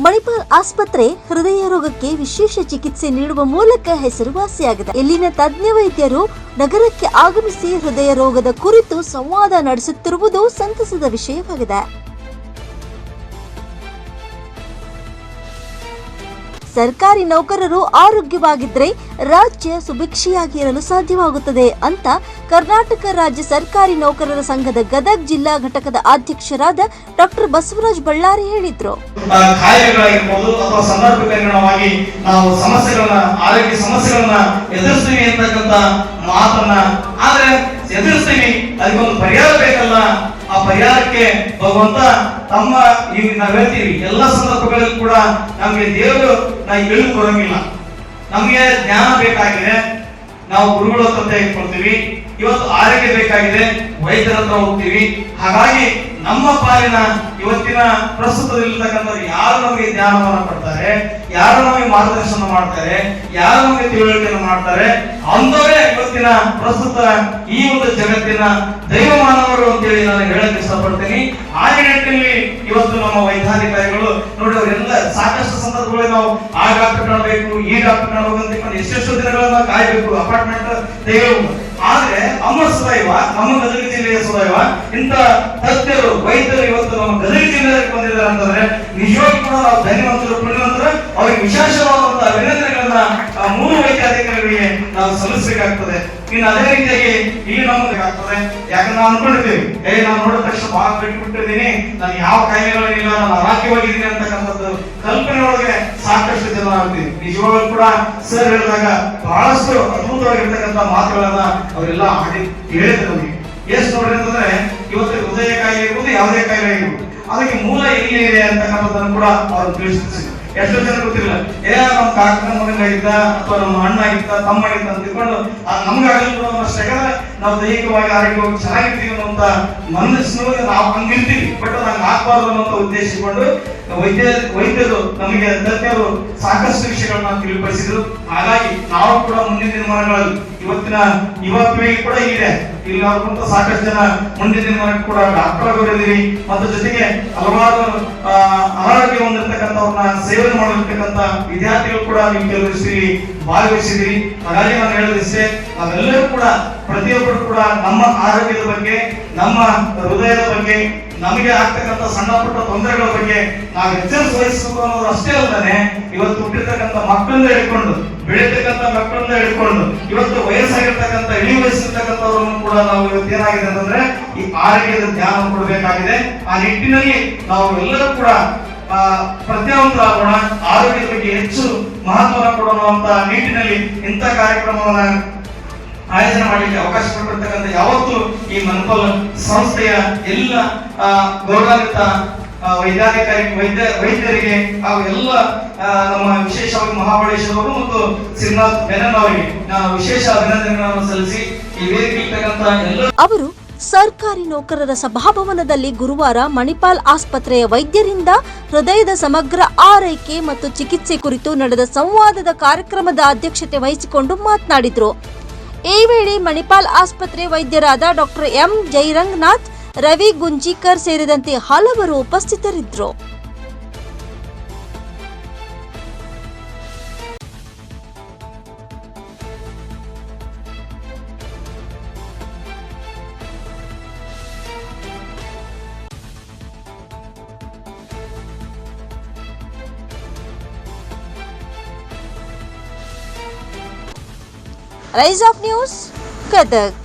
ಮಣಿಪಾಲ್ ಆಸ್ಪತ್ರೆ ಹೃದಯ ರೋಗಕ್ಕೆ ವಿಶೇಷ ಚಿಕಿತ್ಸೆ ನೀಡುವ ಮೂಲಕ ಹೆಸರುವಾಸಿಯಾಗಿದೆ. ಇಲ್ಲಿನ ತಜ್ಞ ವೈದ್ಯರು ನಗರಕ್ಕೆ ಆಗಮಿಸಿ ಹೃದಯ ರೋಗದ ಕುರಿತು ಸಂವಾದ ನಡೆಸುತ್ತಿರುವುದು ಸಂತಸದ ವಿಷಯವಾಗಿದೆ. ಸರ್ಕಾರಿ ನೌಕರರು ಆರೋಗ್ಯವಾಗಿದ್ದರೆ ರಾಜ್ಯ ಸುಭಿಕ್ಷೆಯಾಗಿರಲು ಸಾಧ್ಯವಾಗುತ್ತದೆ ಅಂತ ಕರ್ನಾಟಕ ರಾಜ್ಯ ಸರ್ಕಾರಿ ನೌಕರರ ಸಂಘದ ಗದಗ ಜಿಲ್ಲಾ ಘಟಕದ ಅಧ್ಯಕ್ಷರಾದ ಡಾಕ್ಟರ್ ಬಸವರಾಜ ಬಳ್ಳಾರಿ ಹೇಳಿದ್ರು. ಕಾಯಿಲೆಗಳಾಗಿರ್ಬೋದು ಅಥವಾ ಸಂದರ್ಭಕ್ಕನುಗುಣವಾಗಿ ನಾವು ಆರೋಗ್ಯ ಸಮಸ್ಯೆಗಳನ್ನ ಎದುರಿಸ್ತೀವಿ ಅಂತಕ್ಕಂಥ ಮಾತನ್ನ ಆದ್ರೆ ಎದುರಿಸ್ತೀವಿ, ಅದಕ್ಕೊಂದು ಪರಿಹಾರ ಬೇಕಲ್ಲ. ಆ ಪರಿಹಾರಕ್ಕೆ ಭಗವಂತ ತಮ್ಮ ನಾವು ಹೇಳ್ತೀವಿ ಎಲ್ಲ ಸಂದರ್ಭಗಳಲ್ಲಿ ಕೂಡ ನಮ್ಗೆ ದೇವರು ನಾವು ಕೊಡಂಗಿಲ್ಲ. ನಮ್ಗೆ ಜ್ಞಾನ ಬೇಕಾಗಿದೆ, ನಾವು ಗುರುಗಳ ಹತ್ರ ತೆಗೆದುಕೊಳ್ತೀವಿ. ಇವತ್ತು ಆರೋಗ್ಯ ಬೇಕಾಗಿದೆ, ವೈದ್ಯರ ಹತ್ರ ಹೋಗ್ತೀವಿ. ಹಾಗಾಗಿ ನಮ್ಮ ಪಾಲಿನ ಇವತ್ತಿನ ಪ್ರಸ್ತುತದಲ್ಲಿರ್ತಕ್ಕಂಥವ್ರು ಯಾರು ನಮಗೆ ಜ್ಞಾನವನ್ನು ಕೊಡ್ತಾರೆ, ಯಾರು ನಮಗೆ ಮಾರ್ಗದರ್ಶನ ಮಾಡ್ತಾರೆ, ಯಾರು ನಮಗೆ ತಿಳುವಳಿಕೆಯನ್ನು ಮಾಡ್ತಾರೆ, ಅಂದವರೇ ಇವತ್ತಿನ ಪ್ರಸ್ತುತ ಈ ಒಂದು ಜಗತ್ತಿನ ದೈವ ಮಾನವರು ಅಂತೇಳಿ ನಾನು ಹೇಳಕ್ ಇಷ್ಟಪಡ್ತೀನಿ. ಆ ನಿಟ್ಟಿನಲ್ಲಿ ಇವತ್ತು ನಮ್ಮ ವೈದ್ಯಾಧಿಕಾರಿಗಳು ನೋಡಿ, ಅವರೆಲ್ಲ ಸಾಕಷ್ಟು ಸಂದರ್ಭಗಳಲ್ಲಿ ನಾವು ಆ ಡಾಕ್ಟರ್ ಕಾಣಬೇಕು, ಈ ಡಾಕ್ಟರ್ ಕಾಣಬೇಕು, ಎಷ್ಟೆಷ್ಟು ದಿನಗಳನ್ನ ಕಾಯ್ಬೇಕು, ಅಪಾರ್ಟ್ಮೆಂಟ್ ತೆಗೆಯಬೇಕು. ಆದ್ರೆ ನಮ್ಮ ಸುದೈವ, ನಮ್ಮ ಗದಗ ಜಿಲ್ಲೆಯ ಸುದೈವ, ಇಂಥ ತಜ್ಞರು ವೈದ್ಯರು ಇವತ್ತು ನಮ್ಮ ಗದಗ ಜಿಲ್ಲೆಗೆ ಬಂದಿದ್ದಾರೆ ಅಂತಂದ್ರೆ ನಿಜವಾಗಿ ಕೂಡ ನಾವು ಧನ್ಯವಂತರು, ಪುಣ್ಯವಂತರು. ಅವರಿಗೆ ವಿಶೇಷವಾದಂತಹ ಅಭಿನಂದನೆಗಳನ್ನ ಮೂರು ವೈದ್ಯಾಧಿಕಾರಿಗಳಿಗೆ ನಾವು ಸಲ್ಲಿಸಬೇಕಾಗ್ತದೆ. ಇನ್ನು ಅದೇ ರೀತಿಯಾಗಿ ಇಲ್ಲಿ ನಮಗೆ ಆಗ್ತದೆ. ಯಾಕಂದ್ರೆ ನಾವು ಅನ್ಕೊಂಡಿದ್ದೀವಿ, ನಾನು ನೋಡಿದ ತಕ್ಷಣ ಬಹಳ ಬಿಟ್ಟಿದ್ದೀನಿ, ನಾನು ಯಾವ ಕಾಯಿಲೆಗಳಿಲ್ಲ, ನಾನು ಆರೋಗ್ಯವಾಗಿದ್ದೀನಿ ಅಂತಕ್ಕಂಥದ್ದು ಕಲ್ಪನೆ ಒಳಗೆ ಸಾಕಷ್ಟು ಜನ ಆಗ್ತೀವಿ. ನಿಜವಾಗ್ಲೂ ಕೂಡ ಸರ್ ಹೇಳಿದಾಗ ಬಹಳಷ್ಟು ಅದ್ಭುತವಾಗಿರ್ತಕ್ಕಂಥ ಮಾತುಗಳನ್ನ ಅವರೆಲ್ಲ ಹೇಳಿದ್ರು ನಮಗೆ. ಎಷ್ಟು ನೋಡ್ರಿ ಅಂತಂದ್ರೆ ಇವತ್ತು ಹೃದಯ ಕಾಯಿಲೆ ಇರ್ಬೋದು, ಯಾವುದೇ ಕಾಯಿಲೆ ಇರ್ಬೋದು, ಅದಕ್ಕೆ ಮೂಲ ಎಲ್ಲಿ ಇದೆ ಅಂತಕ್ಕಂಥದ್ದನ್ನು ಕೂಡ ಅವರು ತಿಳಿಸಿದ್ರು. ಎಷ್ಟೋ ಜನ ಗೊತ್ತಿಲ್ಲ, ನಮ್ಮ ಕಾಕನ ಮಗನಾಗಿದ್ದ ಅಥವಾ ನಮ್ಮ ಅಣ್ಣ ಆಗಿದ್ದ, ತಮ್ಮ ಆಗಿದ್ದ ಅಂತ ತಿಳ್ಕೊಂಡು ನಮ್ಗೆ ಆಗಲ್ಪಡೋಷ್ಟೇ ನಾವು ದೈಹಿಕವಾಗಿ ಆರೋಗ್ಯವಾಗಿ ಚೆನ್ನಾಗಿರ್ತೀವಿ ಅನ್ನೋಂತ ಮನಸ್ಸಿನೊಳಗೆ ನಾವು ಹಂಗಿರ್ತೀವಿ. ಬಟ್ ಹಂಗೆ ಆಗ್ಬಾರ್ದು ಅನ್ನೋಂತ ಉದ್ದೇಶಿಸಿಕೊಂಡು ವೈದ್ಯರು ನಮಗೆ ತಜ್ಞರು ಸಾಕಷ್ಟು ವಿಷಯಗಳನ್ನ ತಿಳಿಪಡಿಸಿದ್ರು. ಹಾಗಾಗಿ ನಾವು ಕೂಡ ಮುಂದಿನ ದಿನಮಾನಗಳಲ್ಲಿ ಇವತ್ತಿನ ಯುವ ಪೀಳಿಗೆ ಕೂಡ ಇದೆ, ಇಲ್ಲಿ ಅವ್ರಿಗಿಂತ ಸಾಕಷ್ಟು ಜನ ಮುಂದಿನ ದಿನಮಾನಕ್ಕೆ ಕೂಡ ಡಾಕ್ಟರ್ ಆಗೋರಿದ್ದೀರಿ. ಮತ್ತು ಜೊತೆಗೆ ಹಲವಾರು ಅನಾರೋಗ್ಯ ಹೊಂದಿರ್ತಕ್ಕಂಥವ್ರನ್ನ ಸೇವನೆ ಮಾಡಿರ್ತಕ್ಕಂಥ ವಿದ್ಯಾರ್ಥಿಗಳು ಕೂಡ ನೀವು ಕೆಲವರಿಸಿ ಭಾಗವಹಿಸಿದಿರಿ. ಹಾಗಾಗಿ ನಾನು ಹೇಳೋದಿಷ್ಟೇ, ನಾವೆಲ್ಲರೂ ಕೂಡ ಪ್ರತಿಯೊಬ್ಬರು ಕೂಡ ನಮ್ಮ ಆರೋಗ್ಯದ ಬಗ್ಗೆ, ನಮ್ಮ ಹೃದಯದ ಬಗ್ಗೆ, ನಮಗೆ ಆಗ್ತಕ್ಕಂಥ ಸಣ್ಣ ಪುಟ್ಟ ತೊಂದರೆಗಳ ಬಗ್ಗೆ ನಾವು ಎಚ್ಚರಿಕೆ ವಹಿಸಬೇಕು ಅನ್ನೋದು ಅಷ್ಟೇ ಅಲ್ಲದೆ, ಇವತ್ತು ಹುಟ್ಟಿರ್ತಕ್ಕಂಥ ಮಕ್ಕಳನ್ನ ಹಿಡ್ಕೊಂಡು, ಬೆಳೀತಕ್ಕಂಥ ಮಕ್ಕಳನ್ನ ಹಿಡ್ಕೊಂಡು, ಇವತ್ತು ವಯಸ್ಸಾಗಿರ್ತಕ್ಕಂಥ ಇಳಿ ವಯಸ್ಸಿರ್ತಕ್ಕಂಥವ್ರನ್ನು ಕೂಡ ನಾವು ಇವತ್ತು ಏನಾಗಿದೆ ಅಂತಂದ್ರೆ ಈ ಆರೋಗ್ಯದ ಜ್ಞಾನ ಕೊಡಬೇಕಾಗಿದೆ. ಆ ನಿಟ್ಟಿನಲ್ಲಿ ನಾವು ಎಲ್ಲರೂ ಕೂಡ ಪ್ರಜ್ಞಾವಂತರಾಗೋಣ, ಆರೋಗ್ಯದ ಬಗ್ಗೆ ಹೆಚ್ಚು ಮಹತ್ವವನ್ನು ಕೊಡೋಣ ಅಂತ ನಿಟ್ಟಿನಲ್ಲಿ ಇಂಥ ಕಾರ್ಯಕ್ರಮವನ್ನ ಆಯೋಜನೆ ಮಾಡಲಿಕ್ಕೆ ಅವಕಾಶ ಕೊಟ್ಟಿರ್ತಕ್ಕಂಥ ಯಾವತ್ತು ಈ ಮಣಿಪಾಲ್ ಸಂಸ್ಥೆಯ ಎಲ್ಲ ಗೌರವಾನ್ವಿತ ವೈದ್ಯರಿಗೆ ಹಾಗೂ ಎಲ್ಲ ನಮ್ಮ ವಿಶೇಷವಾಗಿ ಮಹಾಬಳೇಶ್ವರವರು ಮತ್ತು ಶ್ರೀನಾಥ್ ಮೆನನ್ ಅವರಿಗೆ ನಾನು ವಿಶೇಷ ಅಭಿನಂದನೆಗಳನ್ನು ಸಲ್ಲಿಸಿ ಈ ವೇದಿಕೆಗಿರ್ತಕ್ಕಂಥ ಎಲ್ಲ ಅವರು ಸರ್ಕಾರಿ ನೌಕರರ ಸಭಾಭವನದಲ್ಲಿ ಗುರುವಾರ ಮಣಿಪಾಲ್ ಆಸ್ಪತ್ರೆಯ ವೈದ್ಯರಿಂದ ಹೃದಯದ ಸಮಗ್ರ ಆರೈಕೆ ಮತ್ತು ಚಿಕಿತ್ಸೆ ಕುರಿತು ನಡೆದ ಸಂವಾದದ ಕಾರ್ಯಕ್ರಮದ ಅಧ್ಯಕ್ಷತೆ ವಹಿಸಿಕೊಂಡು ಮಾತನಾಡಿದರು. ಈ ವೇಳೆ ಮಣಿಪಾಲ್ ಆಸ್ಪತ್ರೆ ವೈದ್ಯರಾದ ಡಾಕ್ಟರ್ ಎಂ ಜೈರಂಗನಾಥ್, ರವಿ ಗುಂಜಿಕರ್ ಸೇರಿದಂತೆ ಹಲವರು ಉಪಸ್ಥಿತರಿದ್ದರು. Rise of news Gadag.